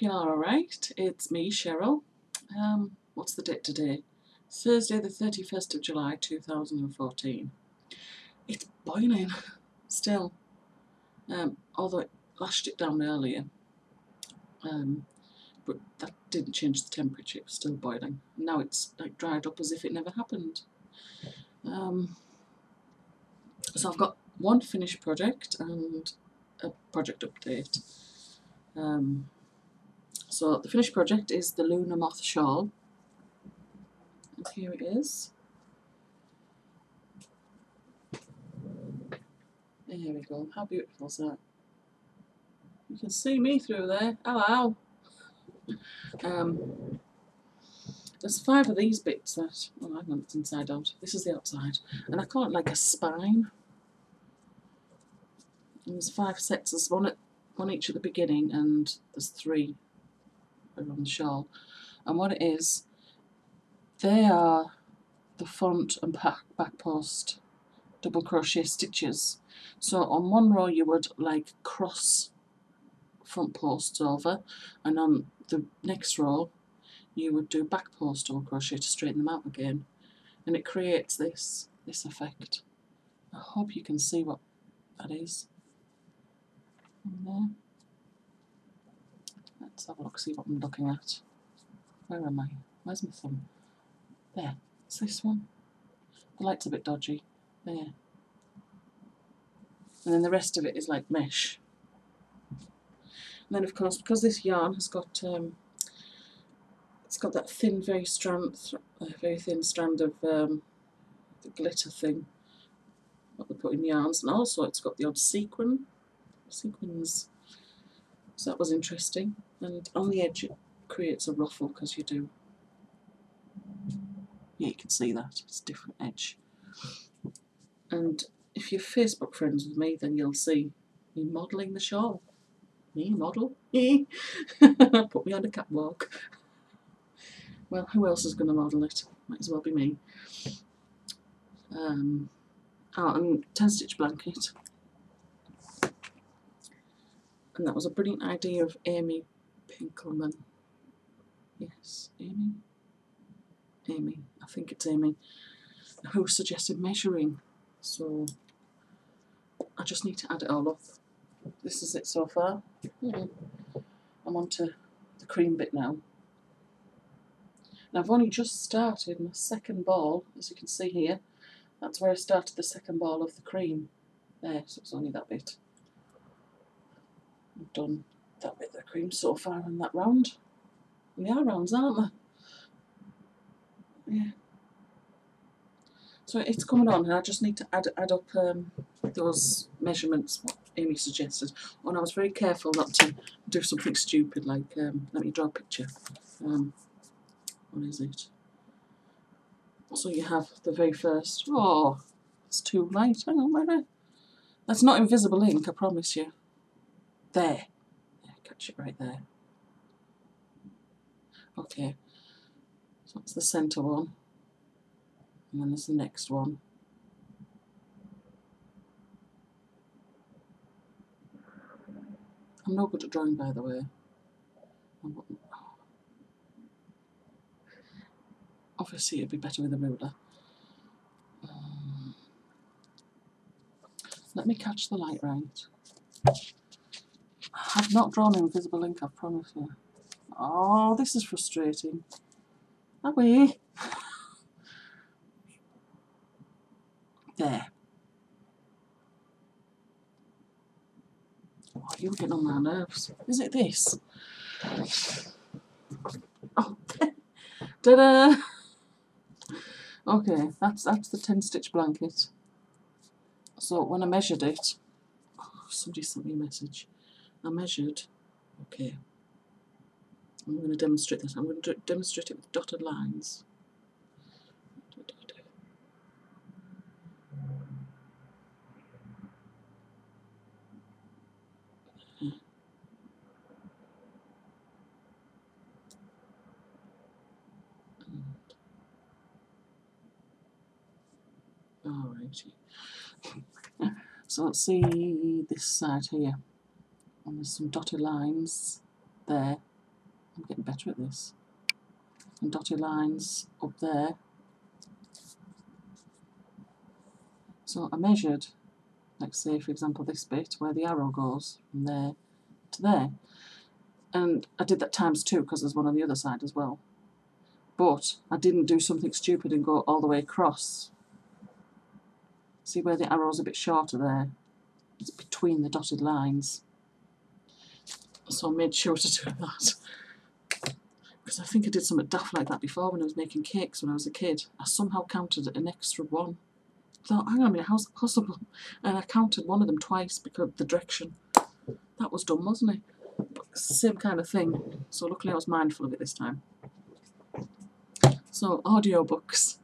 hope you're alright. It's me, Cheryl. What's the date today? Thursday the 31st of July 2014. It's boiling still, although it lashed it down earlier, but that didn't change the temperature. It was still boiling. Now it's like dried up as if it never happened. So I've got one finished project and a project update. So the finished project is the Lunar Moth Shawl, and here it is. There we go. How beautiful is that? You can see me through there. Hello. There's 5 of these bits that, oh, hang on, it's inside out. This is the outside, and I call it like a spine. And there's 5 sets. There's one each at the beginning, and there's 3 around the shawl. And what it is, they are the front and back post double crochet stitches. So on one row you would like cross front posts over, and on the next row you would do back post double crochet to straighten them out again, and it creates this effect. I hope you can see what that is in there. Let's have a look, see what I'm looking at. Where am I? Where's my thumb? There, it's this one. The light's a bit dodgy. There. And then the rest of it is like mesh. And then of course, because this yarn has got it's got that thin, very thin strand of the glitter thing, what they put in yarns, and also it's got the odd sequins. So that was interesting. And on the edge it creates a ruffle because you do. Yeah, you can see that it's a different edge. And if you're Facebook friends with me, then you'll see me modelling the shawl. Me model? Put me on a catwalk. Well, who else is going to model it? Might as well be me. And 10-stitch blanket. And that was a brilliant idea of Amy Pinkelman. Yes, Amy? Amy, I think it's Amy, who suggested measuring. So I just need to add it all up. This is it so far. I'm on to the cream bit now. And I've only just started my second ball, as you can see here. That's where I started the second ball of the cream. There, so it's only that bit. I've done that bit of the cream so far in that round. And they are rounds, aren't they? Yeah. So it's coming on, and I just need to add up those measurements what Amy suggested. And I was very careful not to do something stupid like, let me draw a picture. What is it? So you have the very first, oh, it's too light, hang on, where? That's not invisible ink, I promise you. There, yeah, catch it right there. Okay, so that's the centre one. And then there's the next one. I'm no good at drawing, by the way. Obviously it'd be better with a ruler. Let me catch the light right. I have not drawn invisible ink, I promise you. Oh, this is frustrating. Are we? There. Oh, you're getting on my nerves. Is it this? Oh, ta-da! Okay, that's the 10-stitch blanket. So when I measured it, oh, somebody sent me a message. I measured, okay, I'm going to demonstrate this. I'm going to demonstrate it with dotted lines. Alrighty. So let's see this side here. And there's some dotted lines there. I'm getting better at this. And dotted lines up there. So I measured, let's say for example this bit where the arrow goes from there to there. And I did that times 2 because there's one on the other side as well. But I didn't do something stupid and go all the way across. See where the arrow's a bit shorter there? It's between the dotted lines. So I made sure to do that. Because I think I did something daft like that before when I was making cakes when I was a kid. I somehow counted an extra 1. I thought, hang on a minute, how's that possible? And I counted one of them twice because of the direction. That was dumb, wasn't it? But same kind of thing. So luckily I was mindful of it this time. So, audiobooks.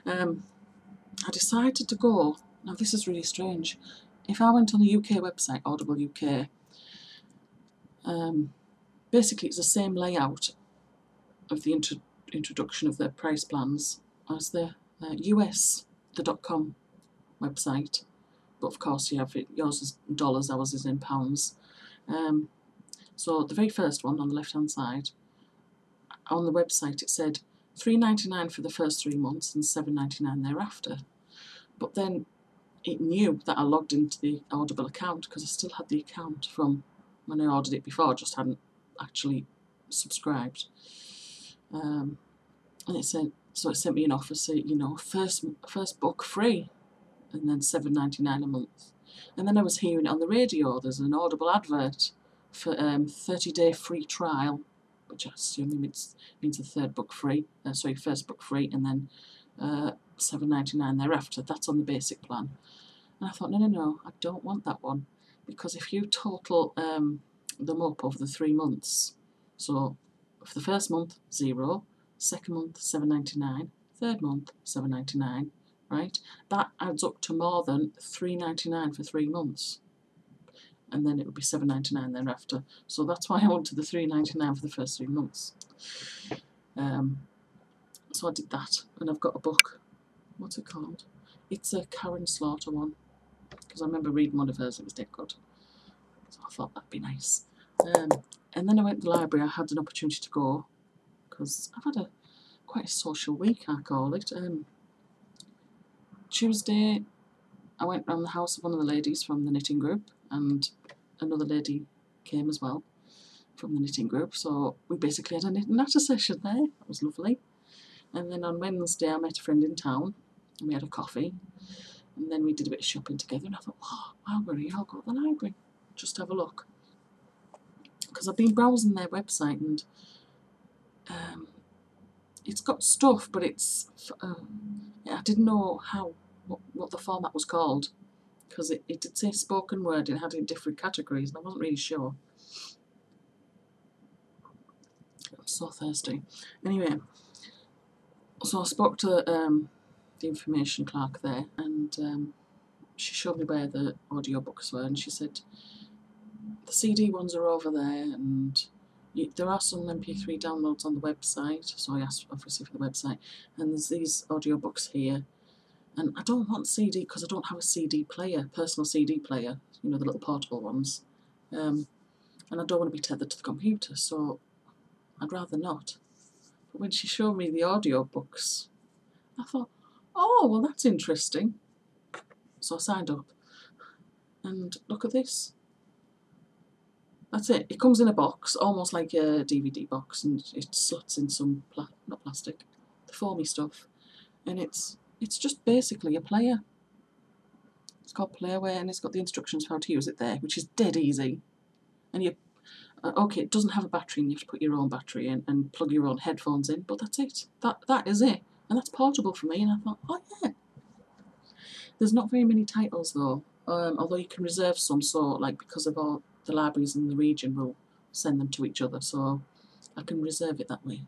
I decided to go, now this is really strange, if I went on the UK website, Audible UK, basically it's the same layout of the introduction of their price plans as the US, the .com website, but of course you have it, yours is dollars, ours is in pounds. So the very first one on the left hand side, on the website it said $3.99 for the first 3 months and $7.99 thereafter. But then it knew that I logged into the Audible account because I still had the account from when I ordered it before, just hadn't actually subscribed. And it said, so it sent me an offer, say, you know, first book free, and then $7.99 a month. And then I was hearing it on the radio. There's an Audible advert for 30-day free trial, which I assume means the third book free. First book free, and then $7.99 thereafter. That's on the basic plan. And I thought, no, I don't want that one, because if you total them up over the 3 months, so for the first month, 0, second month, $7.99, third month, $7.99, right? That adds up to more than $3.99 for 3 months. And then it would be $7.99 thereafter. So that's why I wanted the $3.99 for the first 3 months. So I did that, and I've got a book. What's it called? It's a Karen Slaughter one, because I remember reading one of hers, it was dead good. So I thought that'd be nice. And then I went to the library. I had an opportunity to go, because I've had quite a social week, I call it. Tuesday, I went round the house of one of the ladies from the knitting group, and another lady came as well from the knitting group. So we basically had a knit and natter session there. That was lovely. And then on Wednesday, I met a friend in town, and we had a coffee. And then we did a bit of shopping together, and I thought, oh, I'll go to the library, just have a look. Because I've been browsing their website, and it's got stuff, but it's I didn't know what the format was called, because it did say spoken word and it had in different categories, and I wasn't really sure. I'm so thirsty. Anyway, so I spoke to the information clerk there, and she showed me where the audiobooks were, and she said the CD ones are over there, and there are some MP3 downloads on the website. So I asked obviously for the website, and there's these audiobooks here. And I don't want CD because I don't have a CD player, personal CD player, you know, the little portable ones. And I don't want to be tethered to the computer, so I'd rather not. But when she showed me the audiobooks, I thought, oh, well, that's interesting. So I signed up. And look at this. That's it. It comes in a box, almost like a DVD box, and it slots in some, not plastic, the foamy stuff. And it's just basically a player. It's called Playware, and it's got the instructions for how to use it there, which is dead easy. And okay, it doesn't have a battery, and you have to put your own battery in and plug your own headphones in, but that's it. That is it. And that's portable for me, and I thought, oh yeah. There's not very many titles though, although you can reserve some, so like because of all the libraries in the region will send them to each other, so I can reserve it that way.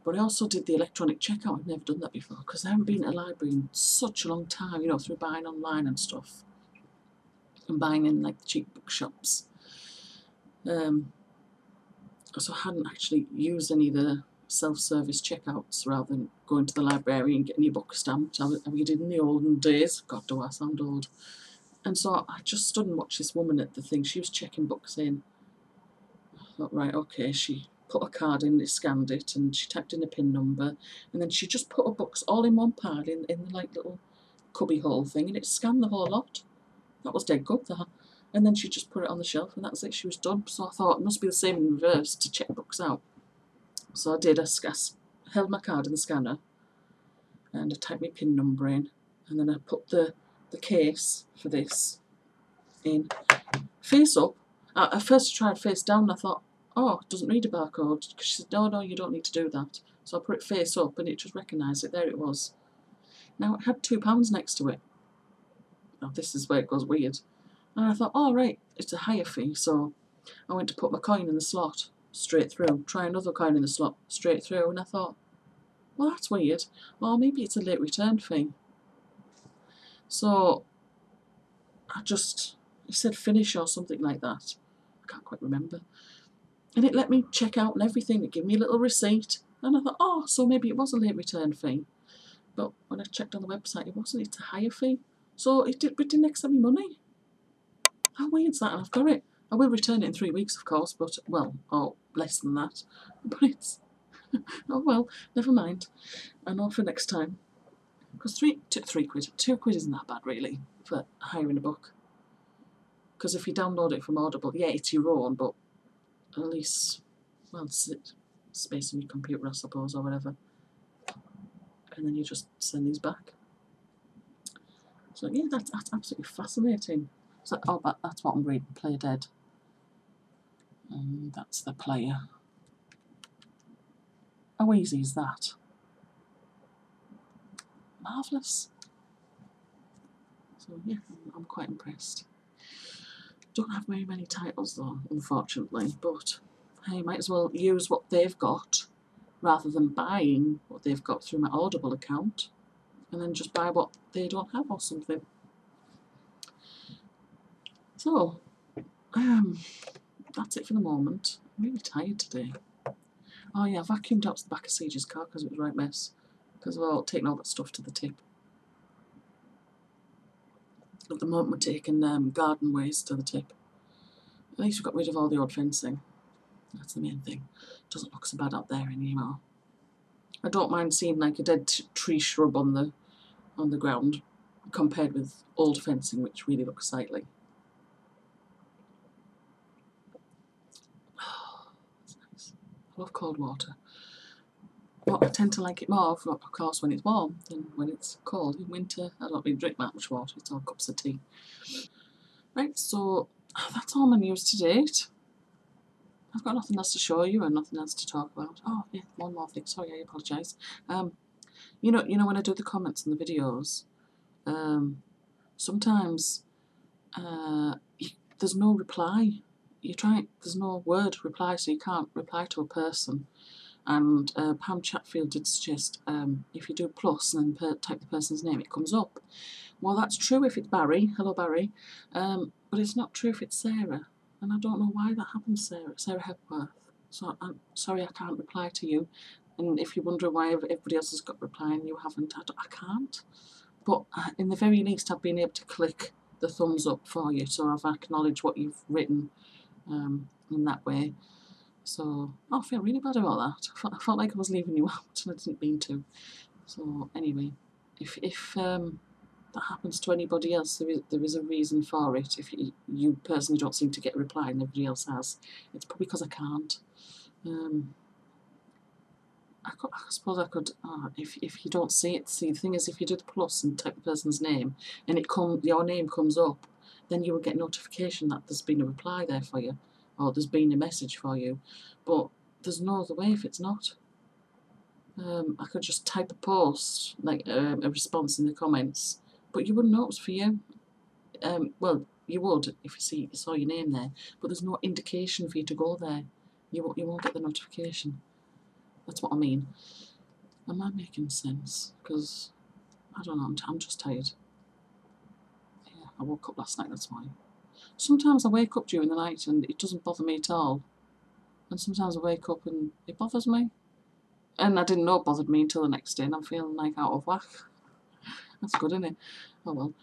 But I also did the electronic checkout. I've never done that before because I haven't been at a library in such a long time, you know, through buying online and stuff, and buying in like cheap bookshops. So I hadn't actually used any of the self-service checkouts rather than going to the library and getting your book stamped. I we did in the olden days. God, do I sound old. And so I just stood and watched this woman at the thing. She was checking books in. I thought, right, okay, she put a card in, it scanned it, and she typed in a PIN number, and then she just put her books all in one pile in the like little cubby hole thing, and it scanned the whole lot. That was dead good, that. And then she just put it on the shelf, and that's it, she was done. So I thought it must be the same in reverse to check books out. So I did, I held my card in the scanner, and I typed my PIN number in, and then I put the case for this in face up. I first tried face down, and I thought, oh, it doesn't read a barcode. Because she said, no, you don't need to do that. So I put it face up, and it just recognised it. There it was. Now it had £2 next to it. Now this is where it goes weird. And I thought, oh right, it's a higher fee. So I went to put my coin in the slot, straight through. Try another coin in the slot, straight through. And I thought, well, that's weird. Well, maybe it's a late return fee. So it said finish or something like that. I can't quite remember. And it let me check out and everything. It gave me a little receipt. And I thought, oh, so maybe it was a late return fee. But when I checked on the website, it wasn't. It's a higher fee. So it didn't accept me money. How weird's that? And I've got it. I will return it in 3 weeks, of course, but, well, or less than that. But it's, oh well, never mind. I know for next time. Because 2 quid isn't that bad, really, for hiring a book. Because if you download it from Audible, yeah, it's your own, but at least, well, space on your computer, I suppose, or whatever. And then you just send these back. So yeah, that's absolutely fascinating. So, oh, that's what I'm reading, Play Dead. And that's the player. How easy is that? Marvellous. So yeah, I'm quite impressed. Don't have very many titles though, unfortunately, but hey, might as well use what they've got rather than buying what they've got through my Audible account, and then just buy what they don't have or something. So, that's it for the moment. I'm really tired today. Oh yeah, I vacuumed out the back of Siege's car because it was a right mess. Because of all taking all that stuff to the tip. At the moment we're taking garden waste to the tip. At least we've got rid of all the old fencing. That's the main thing. It doesn't look so bad out there anymore. I don't mind seeing like a dead tree shrub on the ground compared with old fencing, which really looks sightly. That's nice. I love cold water. But I tend to like it more, of course, when it's warm than when it's cold. In winter, I don't really drink that much water. It's all cups of tea. Right, so that's all my news to date. I've got nothing else to show you and nothing else to talk about. Oh yeah, one more thing. Sorry, I apologise. You know when I do the comments in the videos, sometimes there's no reply. There's no word reply, so you can't reply to a person. And Pam Chatfield did suggest if you do plus and then type the person's name, it comes up. Well, that's true if it's Barry. Hello, Barry. But it's not true if it's Sarah. And I don't know why that happens, Sarah Hepworth. So I'm sorry I can't reply to you. And if you're wondering why everybody else has got reply and you haven't, I can't. But in the very least, I've been able to click the thumbs up for you. So I've acknowledged what you've written in that way. So I feel really bad about that. I felt like I was leaving you out and I didn't mean to. So anyway, if that happens to anybody else, there is a reason for it. If you personally don't seem to get a reply and everybody else has, it's probably because I can't. I suppose I could. If you don't see it, the thing is, if you do the plus and type the person's name and your name comes up, then you will get notification that there's been a reply there for you, or there's been a message for you. But there's no other way if it's not. I could just type a post, like a response in the comments, but you wouldn't know it was for you. Well, you would if you saw your name there, but there's no indication for you to go there. You won't get the notification. That's what I mean. Am I making sense? Because I don't know. I'm just tired. Yeah, I woke up last night. That's why. Sometimes I wake up during the night and it doesn't bother me at all, and sometimes I wake up and it bothers me. And I didn't know it bothered me until the next day, and I'm feeling like out of whack. That's good, isn't it? Oh well.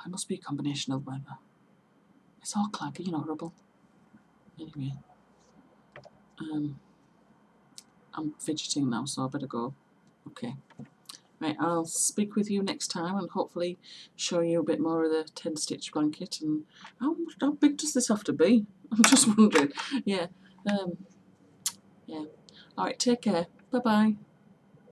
It must be a combination of weather. It's all claggy and horrible. Anyway, I'm fidgeting now, so I better go. Okay. Right, I'll speak with you next time and hopefully show you a bit more of the 10 stitch blanket. And how big does this have to be? I'm just wondering. Yeah. Yeah. Alright, take care. Bye bye.